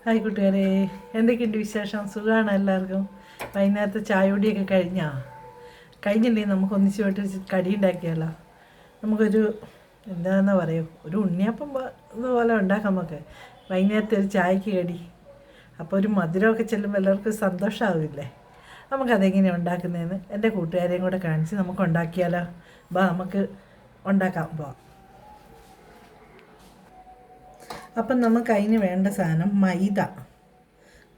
Hi കൂട്ടുകാരെ, എന്തൊക്കെയുണ്ട് വിശേഷം? സുഖമാണ് എല്ലാവർക്കും. വൈകുന്നേരത്തെ ചായയോടിയൊക്കെ കഴിഞ്ഞില്ലേ? നമുക്ക് ഒന്നിച്ച് പോയിട്ട് കടി ഉണ്ടാക്കിയാലോ? നമുക്കൊരു എന്താണെന്ന് പറയും, ഒരു ഉണ്ണിയപ്പം പോലെ ഉണ്ടാക്കാം നമുക്ക് വൈകുന്നേരത്തെ ഒരു ചായക്ക് കടി. അപ്പോൾ ഒരു മധുരമൊക്കെ ചെല്ലുമ്പോൾ എല്ലാവർക്കും സന്തോഷമാവില്ലേ? നമുക്കതെങ്ങനെയാണ് ഉണ്ടാക്കുന്നതെന്ന് എൻ്റെ കൂട്ടുകാരെയും കൂടെ കാണിച്ച് നമുക്ക് ഉണ്ടാക്കിയാലോ? നമുക്ക് ഉണ്ടാക്കാം. അപ്പം നമുക്ക് അതിന് വേണ്ട സാധനം മൈദ,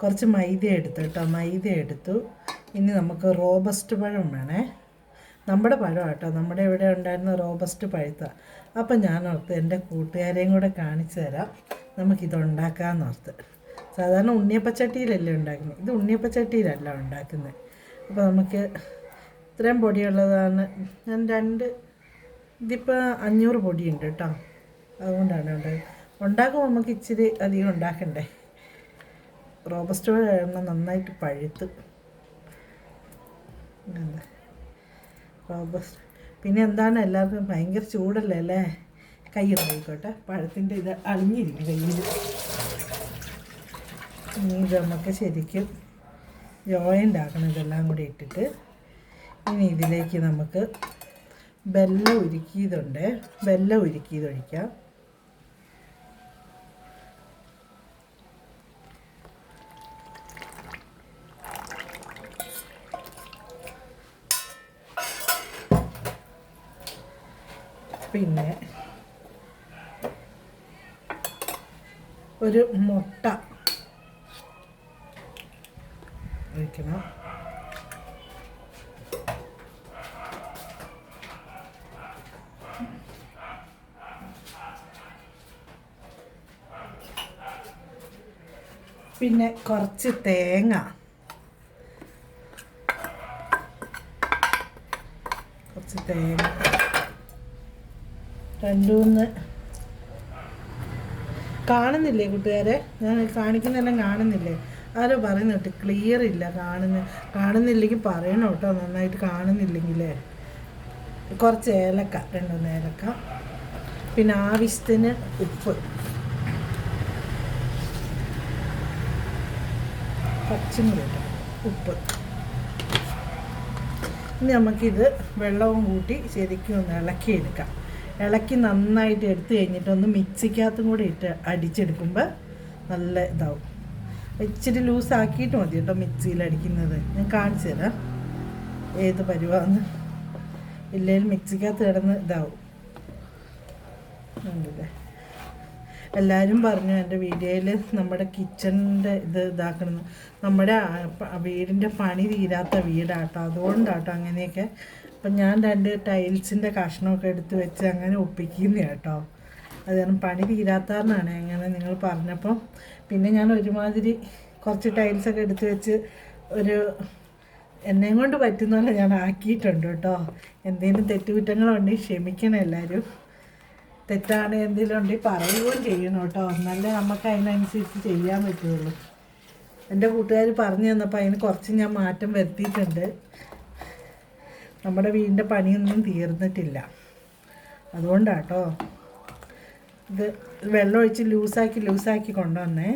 കുറച്ച് മൈദ എടുത്തു കേട്ടോ. മൈദ എടുത്തു. ഇനി നമുക്ക് റോബസ്റ്റ് പഴം വേണേ. നമ്മുടെ പഴം കേട്ടോ, നമ്മുടെ ഇവിടെ ഉണ്ടായിരുന്ന റോബസ്റ്റ് പഴുത്ത. അപ്പം ഞാൻ ഓർത്ത് എൻ്റെ കൂട്ടുകാരെയും കൂടെ കാണിച്ചു തരാം, നമുക്കിതുണ്ടാക്കാമെന്ന് ഓർത്ത്. സാധാരണ ഉണ്ണിയപ്പച്ചട്ടിയിലല്ലേ ഉണ്ടാക്കുന്നത്, ഇത് ഉണ്ണിയപ്പച്ചട്ടിയിലല്ല ഉണ്ടാക്കുന്നത്. അപ്പോൾ നമുക്ക് ഇത്രയും പൊടിയുള്ളതാണ്. ഞാൻ ഇതിപ്പോൾ 500 പൊടിയുണ്ട് കേട്ടോ, അതുകൊണ്ടാണ് ഉണ്ടാക്കുമ്പോൾ നമുക്ക് ഇച്ചിരി അധികം ഉണ്ടാക്കണ്ടേ. റോബസ്റ്റ് പഴം നന്നായിട്ട് പഴുത്ത് റോബസ്റ്റ്. പിന്നെ എന്താണ്, എല്ലാവർക്കും ഭയങ്കര ചൂടല്ലേ അല്ലേ? കൈ നോക്കിക്കോട്ടെ, പഴത്തിൻ്റെ ഇത് അളിഞ്ഞിരിക്കും കയ്യിൽ. ഇനി ഇത് നമുക്ക് ശരിക്കും ജോയിൻ്റ് ആക്കണം, ഇതെല്ലാം കൂടി ഇട്ടിട്ട്. ഇനി ഇതിലേക്ക് നമുക്ക് വെല്ലം ഉരുക്കിയതൊഴിക്കാം. പിന്നെ ഒരു മുട്ട ഒഴിക്കണം. പിന്നെ കുറച്ച് തേങ്ങ, രണ്ടൂന്ന് കാണുന്നില്ലേ കൂട്ടുകാരെ? ഞാൻ കാണിക്കുന്നതെല്ലാം കാണുന്നില്ലേ? ആരോ പറയുന്നുണ്ട് ക്ലിയർ ഇല്ല, കാണുന്നില്ലെങ്കിൽ പറയണം കേട്ടോ, നന്നായിട്ട് കാണുന്നില്ലെങ്കിലേ. കുറച്ച് ഏലക്ക, 2 ഏലക്ക. പിന്നെ ആവശ്യത്തിന് ഉപ്പ്, പച്ചമുളക്, ഉപ്പ്. ഇനി നമുക്കിത് വെള്ളവും കൂട്ടി ശരിക്കും ഒന്ന് ഇളക്കിയെടുക്കാം. ഇളക്കി നന്നായിട്ട് എടുത്തു കഴിഞ്ഞിട്ട് ഒന്ന് മിക്സിക്കകത്തും കൂടി ഇട്ട് അടിച്ചെടുക്കുമ്പോൾ നല്ല ഇതാവും. ഇച്ചിരി ലൂസാക്കിയിട്ട് മതി കേട്ടോ മിക്സിയിൽ അടിക്കുന്നത്. ഞാൻ കാണിച്ചു തരാം ഏത് പരുവാന്ന്. ഇല്ലെങ്കിൽ മിക്സിക്കകത്ത് കിടന്ന് ഇതാവും. ഉണ്ടല്ലേ, എല്ലാവരും പറഞ്ഞു എൻ്റെ വീഡിയോയിൽ നമ്മുടെ കിച്ചണിൻ്റെ ഇതാക്കണം. നമ്മുടെ വീടിൻ്റെ പണി തീരാത്ത വീടാട്ടോ, അതുകൊണ്ടാട്ടോ അങ്ങനെയൊക്കെ. അപ്പം ഞാൻ 2 ടൈൽസിൻ്റെ കഷ്ണമൊക്കെ എടുത്ത് വെച്ച് അങ്ങനെ ഒപ്പിക്കുന്ന കേട്ടോ. അത് കാരണം പണി തീരാത്തതാണ് അങ്ങനെ നിങ്ങൾ പറഞ്ഞപ്പം. പിന്നെ ഞാൻ ഒരുമാതിരി കുറച്ച് ടൈൽസൊക്കെ എടുത്ത് വെച്ച് എന്നെയും കൊണ്ട് പറ്റുന്ന പോലെ ഞാൻ ആക്കിയിട്ടുണ്ട് കേട്ടോ. എന്തെങ്കിലും തെറ്റുകുറ്റങ്ങളുണ്ടെങ്കിൽ ക്ഷമിക്കണം എല്ലാവരും. തെറ്റാണ് എന്തെങ്കിലും ഉണ്ടെങ്കിൽ പറയുകയും ചെയ്യണം കേട്ടോ, എന്നാലേ നമുക്ക് അതിനനുസരിച്ച് ചെയ്യാൻ പറ്റുള്ളൂ. എൻ്റെ കൂട്ടുകാർ പറഞ്ഞു തന്നപ്പോൾ അതിന് കുറച്ച് ഞാൻ മാറ്റം വരുത്തിയിട്ടുണ്ട്. നമ്മുടെ വീടിൻ്റെ പണിയൊന്നും തീർന്നിട്ടില്ല, അതുകൊണ്ടാട്ടോ. ഇത് വെള്ളം ഒഴിച്ച് ലൂസാക്കി കൊണ്ടുവന്നേ.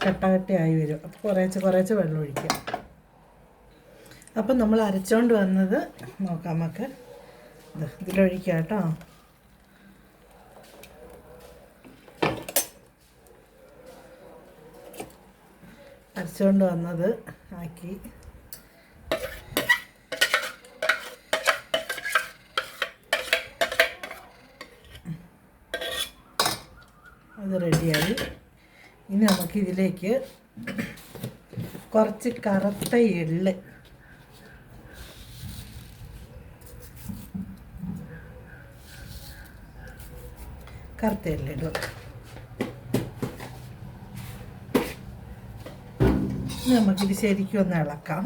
കട്ടകട്ടയായി വരും, അപ്പോൾ കുറേശ്ശെ വെള്ളം ഒഴിക്കാം. അപ്പം നമ്മൾ അരച്ചുകൊണ്ട് വന്നത് നോക്കാം നമുക്ക്. ഇതിലൊഴിക്കാം കേട്ടോ. അരച്ചുകൊണ്ട് വന്നത് ആക്കി. അത് റെഡിയായി. ഇനി നമുക്കിതിലേക്ക് കുറച്ച് കറുത്ത എള്ള്, ഇടും. നമുക്കിത് ശരിക്കും ഒന്ന് ഇളക്കാം.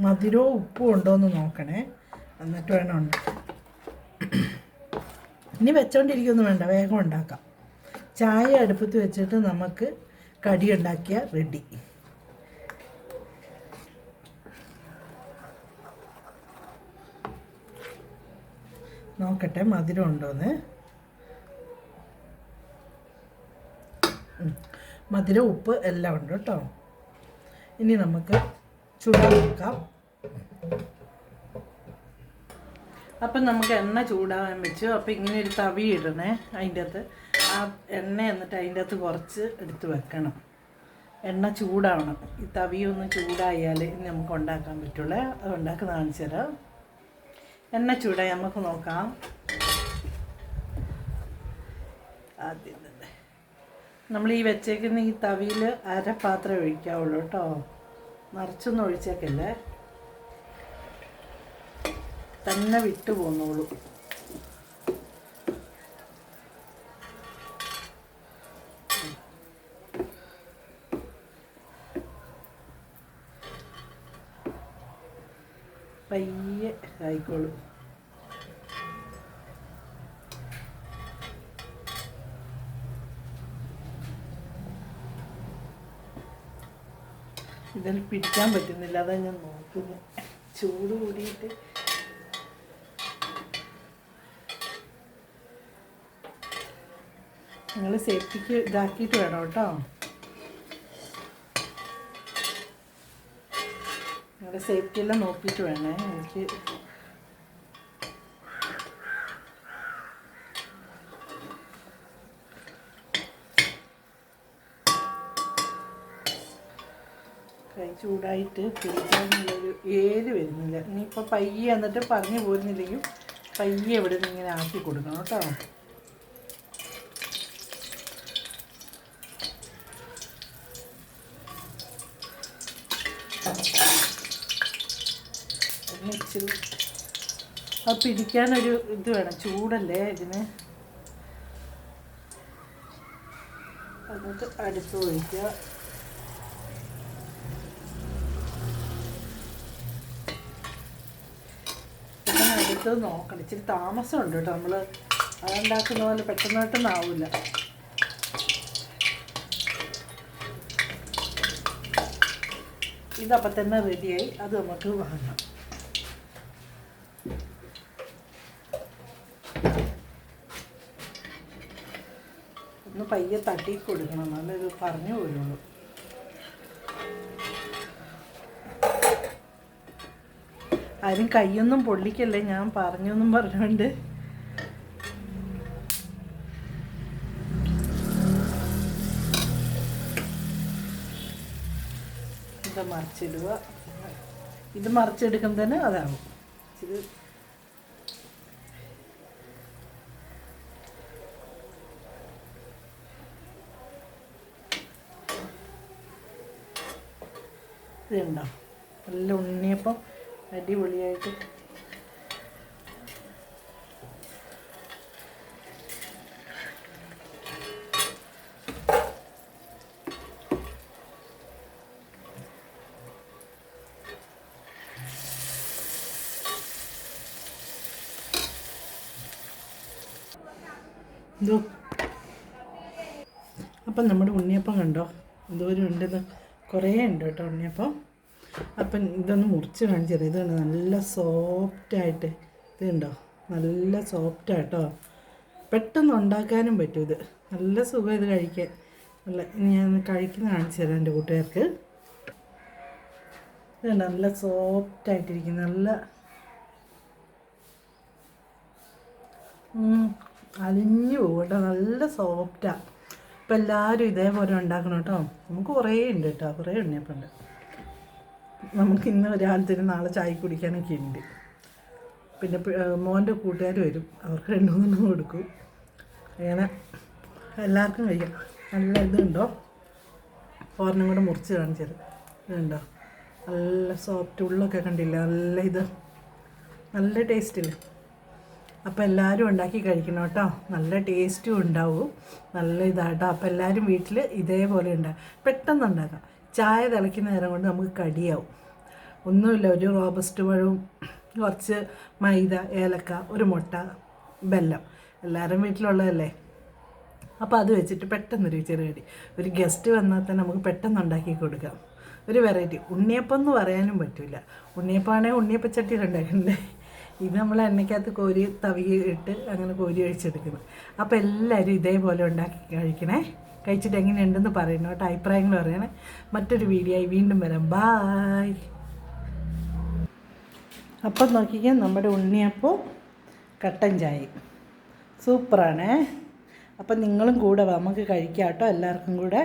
മധുരവും ഉപ്പും ഉണ്ടോ എന്ന് നോക്കണേ, എന്നിട്ട് വേണം. ഇനി വെച്ചോണ്ടിരിക്കൊന്നും വേണ്ട, വേഗം ഉണ്ടാക്കാം. ചായ അടുപ്പത്ത് വെച്ചിട്ട് നമുക്ക് കടി ഉണ്ടാക്കിയാൽ റെഡി. നോക്കട്ടെ മധുരം ഉണ്ടോയെന്ന്. മധുരം ഉപ്പ് എല്ലാം ഉണ്ട് കേട്ടോ. ഇനി നമുക്ക് ചൂടാൻ വെക്കാം. അപ്പം നമുക്ക് എണ്ണ ചൂടാകാൻ വെച്ചു. അപ്പോൾ ഇങ്ങനെ ഒരു തവി ഇടണേ അതിൻ്റെ അകത്ത്. ആ എണ്ണ എന്നിട്ട് അതിൻ്റെ അകത്ത് കുറച്ച് എടുത്ത് വെക്കണം. എണ്ണ ചൂടാവണം. ഈ തവിയൊന്ന് ചൂടായാൽ ഇനി നമുക്ക് ഉണ്ടാക്കാൻ പറ്റുള്ളൂ. അത് ഉണ്ടാക്കുന്ന കാണിച്ചു തരാം. എണ്ണ ചൂടായി നമുക്ക് നോക്കാം. ആദ്യം തന്നെ നമ്മൾ ഈ വെച്ചേക്കുന്ന ഈ തവിയിൽ അരപ്പാത്രം ഒഴിക്കാവുള്ളൂ കേട്ടോ. നിറച്ചൊന്നും ഒഴിച്ചേക്കല്ലേ, തന്നെ വിട്ടു പോന്നോളൂ. പയ്യെ ആയിക്കോളൂ. ഇതിൽ പിടിക്കാൻ പറ്റുന്നില്ല, അതാ ഞാൻ നോക്കുന്നത്. ചൂട് കൂടിയിട്ട് നിങ്ങൾ സേഫ്റ്റിക്ക് ഇതാക്കിയിട്ട് വേണം കേട്ടോ. നിങ്ങളുടെ സേഫ്റ്റി എല്ലാം നോക്കിയിട്ട് വേണേ. എനിക്ക് കൈ ചൂടായിട്ട് പിടിക്കാനുള്ളൊരു ഏര് വരുന്നില്ല. ഇനിയിപ്പോൾ പയ്യെ എന്നിട്ട് പറഞ്ഞു പോരുന്നില്ലെങ്കിൽ പയ്യെ ഇവിടെ നിന്ന് ഇങ്ങനെ ആക്കി കൊടുക്കണം കേട്ടോ. ഇച്ചിരി അത് പിടിക്കാനൊരു ഇത് വേണം, ചൂടല്ലേ ഇതിന്. എന്നിട്ട് അടുപ്പ് ഒഴിക്കുക. പിന്നെ അടുത്ത് നോക്കണം. ഇച്ചിരി താമസമുണ്ട് കേട്ടോ. നമ്മൾ അതുണ്ടാക്കുന്ന പോലെ പെട്ടെന്നോട്ടൊന്നും ആവില്ല. ഇതപ്പം തന്നെ റെഡിയായി. അത് നമുക്ക് വാങ്ങാം. ഒന്ന് പയ്യെ തട്ടി കൊടുക്കണം, നല്ലൊരു പറഞ്ഞു പോലുള്ളൂ. ആരും കൈയൊന്നും പൊള്ളിക്കല്ലേ, ഞാൻ പറഞ്ഞൊന്നും പറഞ്ഞുകൊണ്ട്. ഇത് മറിച്ചിടുക. ഇത് മറിച്ചെടുക്കുന്നതിന് അതാവും ഇത്. ഇതുണ്ടോ നല്ല ഉണ്ണിയപ്പം അടിപൊളിയായിട്ട്. എന്തോ അപ്പം നമ്മുടെ ഉണ്ണിയപ്പം കണ്ടോ എന്തോരം ഉണ്ടെന്ന്. കുറേ ഉണ്ട് കേട്ടോ ഉണ്ണിയപ്പം. അപ്പം ഇതൊന്ന് മുറിച്ച് കാണിച്ചത്. ഇത് നല്ല സോഫ്റ്റായിട്ട്. ഇത് കണ്ടോ നല്ല സോഫ്റ്റായിട്ടോ. പെട്ടെന്ന് ഉണ്ടാക്കാനും പറ്റും. ഇത് നല്ല സുഖം ഇത് കഴിക്കാൻ. നല്ല ഞാൻ കഴിക്കുന്ന കാണിച്ചു തരാം എൻ്റെ കൂട്ടുകാർക്ക്. ഇത് നല്ല സോഫ്റ്റായിട്ടിരിക്കും. നല്ല അലിഞ്ഞു പോകും കേട്ടോ. നല്ല സോഫ്റ്റാണ്. അപ്പം എല്ലാവരും ഇതേപോലെ ഉണ്ടാക്കണം കേട്ടോ. നമുക്ക് കുറേ ഉണ്ട് കേട്ടോ, കുറേ ഉണ്ണിയപ്പം ഉണ്ട്. നമുക്ക് ഇന്ന് ഒരാൾ തരും, നാളെ ചായ കുടിക്കാനൊക്കെ ഉണ്ട്. പിന്നെ മോൻ്റെ കൂട്ടുകാർ വരും, അവർക്ക് 2-3 കൊടുക്കും. അങ്ങനെ എല്ലാവർക്കും കഴിക്കാം. നല്ല ഇതുണ്ടോ, ഓർണം കൂടെ മുറിച്ച് കാണിച്ചത്. ഇതുണ്ടോ നല്ല സോഫ്റ്റ്, ഉള്ളൊക്കെ കണ്ടില്ല, നല്ല ഇത് നല്ല ടേസ്റ്റില്ല. അപ്പോൾ എല്ലാവരും ഉണ്ടാക്കി കഴിക്കണം കേട്ടോ. നല്ല ടേസ്റ്റും ഉണ്ടാവും, നല്ല ഇതാട്ടോ. അപ്പോൾ എല്ലാവരും വീട്ടിൽ ഇതേപോലെ ഉണ്ടാകും. പെട്ടെന്ന് ഉണ്ടാക്കാം. ചായ തിളയ്ക്കുന്ന നേരം കൊണ്ട് നമുക്ക് കടിയാവും. ഒന്നുമില്ല, ഒരു റോബസ്റ്റ് പഴവും കുറച്ച് മൈദ, ഏലക്ക, ഒരു മുട്ട, ബെല്ലം, എല്ലാവരും വീട്ടിലുള്ളതല്ലേ. അപ്പോൾ അത് വെച്ചിട്ട് പെട്ടെന്നൊരു ചെറുകടി. ഒരു ഗസ്റ്റ് വന്നാൽ തന്നെ നമുക്ക് പെട്ടെന്ന് ഉണ്ടാക്കി കൊടുക്കാം. ഒരു വെറൈറ്റി. ഉണ്ണിയപ്പം എന്ന് പറയാനും പറ്റില്ല. ഉണ്ണിയപ്പമാണെങ്കിൽ ഉണ്ണിയപ്പച്ചട്ടിയിൽ ഉണ്ടാക്കണ്ടേ. ഇത് നമ്മൾ എണ്ണയ്ക്കകത്ത് കോരി തവിയിട്ട് അങ്ങനെ കോരി ഒഴിച്ചെടുക്കുന്നത്. അപ്പോൾ എല്ലാവരും ഇതേപോലെ ഉണ്ടാക്കി കഴിക്കണേ. കഴിച്ചിട്ട് എങ്ങനെയുണ്ടെന്ന് പറയണം കേട്ടോ, അഭിപ്രായങ്ങൾ പറയണേ. മറ്റൊരു വീഡിയോ ആയി വീണ്ടും വരാം. ബായ്. അപ്പം നോക്കിക്കാൻ നമ്മുടെ ഉണ്ണിയപ്പോൾ കട്ടൻ ചായ സൂപ്പറാണേ. അപ്പം നിങ്ങളും കൂടെ വാ, നമുക്ക് കഴിക്കാം കേട്ടോ എല്ലാവർക്കും കൂടെ.